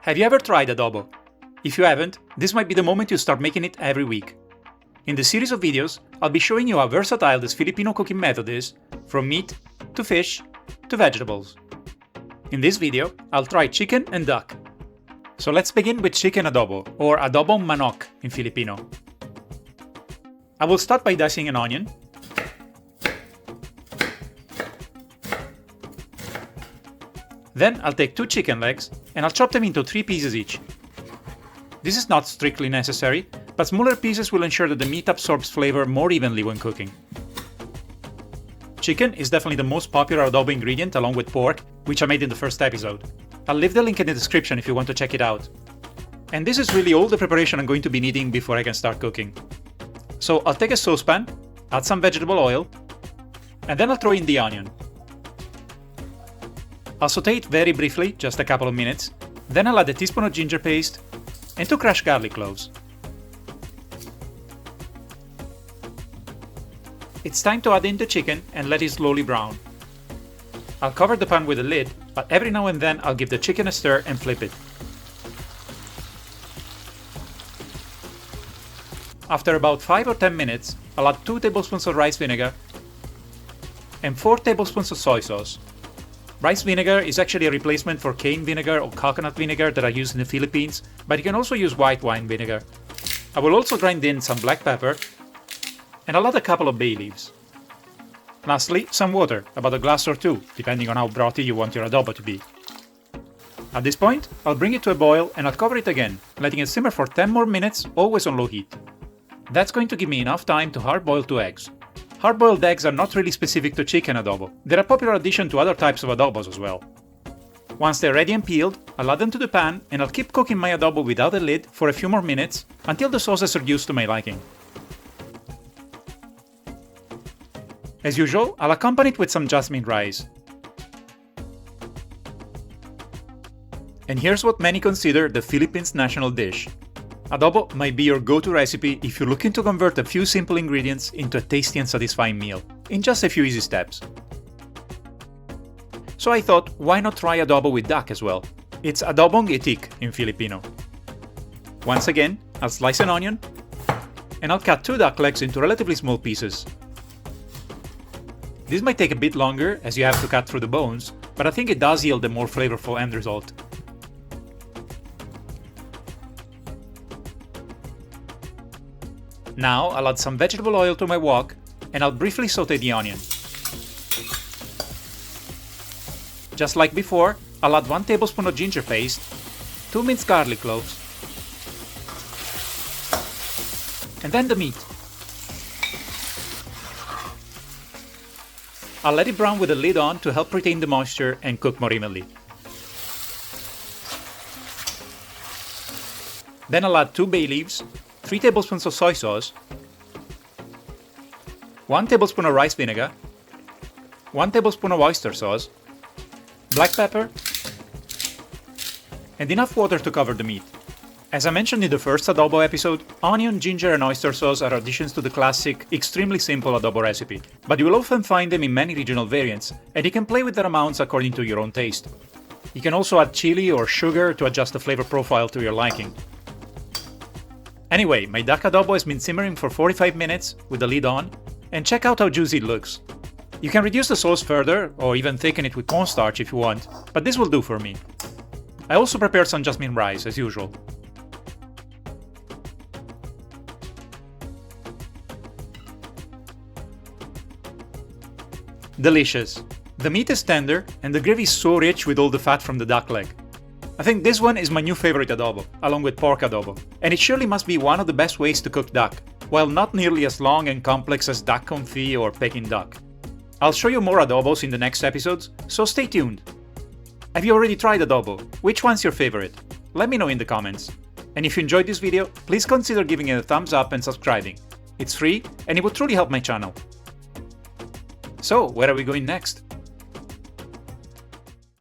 Have you ever tried adobo? If you haven't, this might be the moment you start making it every week. In this series of videos, I'll be showing you how versatile this Filipino cooking method is, from meat, to fish, to vegetables. In this video, I'll try chicken and duck. So let's begin with chicken adobo, or adobong manók in Filipino. I will start by dicing an onion. Then I'll take 2 chicken legs and I'll chop them into 3 pieces each. This is not strictly necessary, but smaller pieces will ensure that the meat absorbs flavor more evenly when cooking. Chicken is definitely the most popular adobo ingredient along with pork, which I made in the first episode. I'll leave the link in the description if you want to check it out. And this is really all the preparation I'm going to be needing before I can start cooking. So I'll take a saucepan, add some vegetable oil, and then I'll throw in the onion. I'll saute it very briefly, just a couple of minutes, then I'll add a teaspoon of ginger paste and 2 crushed garlic cloves. It's time to add in the chicken and let it slowly brown. I'll cover the pan with a lid, but every now and then I'll give the chicken a stir and flip it. After about 5 or 10 minutes, I'll add 2 tablespoons of rice vinegar and 4 tablespoons of soy sauce. Rice vinegar is actually a replacement for cane vinegar or coconut vinegar that I use in the Philippines, but you can also use white wine vinegar. I will also grind in some black pepper, and I'll add a couple of bay leaves. Lastly, some water, about a glass or 2, depending on how brothy you want your adobo to be. At this point, I'll bring it to a boil and I'll cover it again, letting it simmer for 10 more minutes, always on low heat. That's going to give me enough time to hard-boil 2 eggs. Hard-boiled eggs are not really specific to chicken adobo. They're a popular addition to other types of adobos as well. Once they're ready and peeled, I'll add them to the pan and I'll keep cooking my adobo without a lid for a few more minutes until the sauce is reduced to my liking. As usual, I'll accompany it with some jasmine rice. And here's what many consider the Philippines' national dish. Adobo might be your go-to recipe if you're looking to convert a few simple ingredients into a tasty and satisfying meal, in just a few easy steps. So I thought, why not try adobo with duck as well? It's adobong itik in Filipino. Once again, I'll slice an onion, and I'll cut 2 duck legs into relatively small pieces. This might take a bit longer as you have to cut through the bones, but I think it does yield a more flavorful end result. Now I'll add some vegetable oil to my wok and I'll briefly saute the onion. Just like before, I'll add 1 tablespoon of ginger paste, 2 minced garlic cloves, and then the meat. I'll let it brown with the lid on to help retain the moisture and cook more evenly. Then I'll add 2 bay leaves, 3 tablespoons of soy sauce, 1 tablespoon of rice vinegar, 1 tablespoon of oyster sauce, black pepper, and enough water to cover the meat. As I mentioned in the first adobo episode, onion, ginger and oyster sauce are additions to the classic, extremely simple adobo recipe, but you will often find them in many regional variants, and you can play with their amounts according to your own taste. You can also add chili or sugar to adjust the flavor profile to your liking. Anyway, my duck adobo has been simmering for 45 minutes with the lid on, and check out how juicy it looks. You can reduce the sauce further, or even thicken it with cornstarch if you want, but this will do for me. I also prepared some jasmine rice, as usual. Delicious! The meat is tender, and the gravy is so rich with all the fat from the duck leg. I think this one is my new favorite adobo, along with pork adobo, and it surely must be one of the best ways to cook duck, while not nearly as long and complex as duck confit or Peking duck. I'll show you more adobos in the next episodes, so stay tuned. Have you already tried adobo? Which one's your favorite? Let me know in the comments. And if you enjoyed this video, please consider giving it a thumbs up and subscribing. It's free, and it would truly help my channel. So, where are we going next?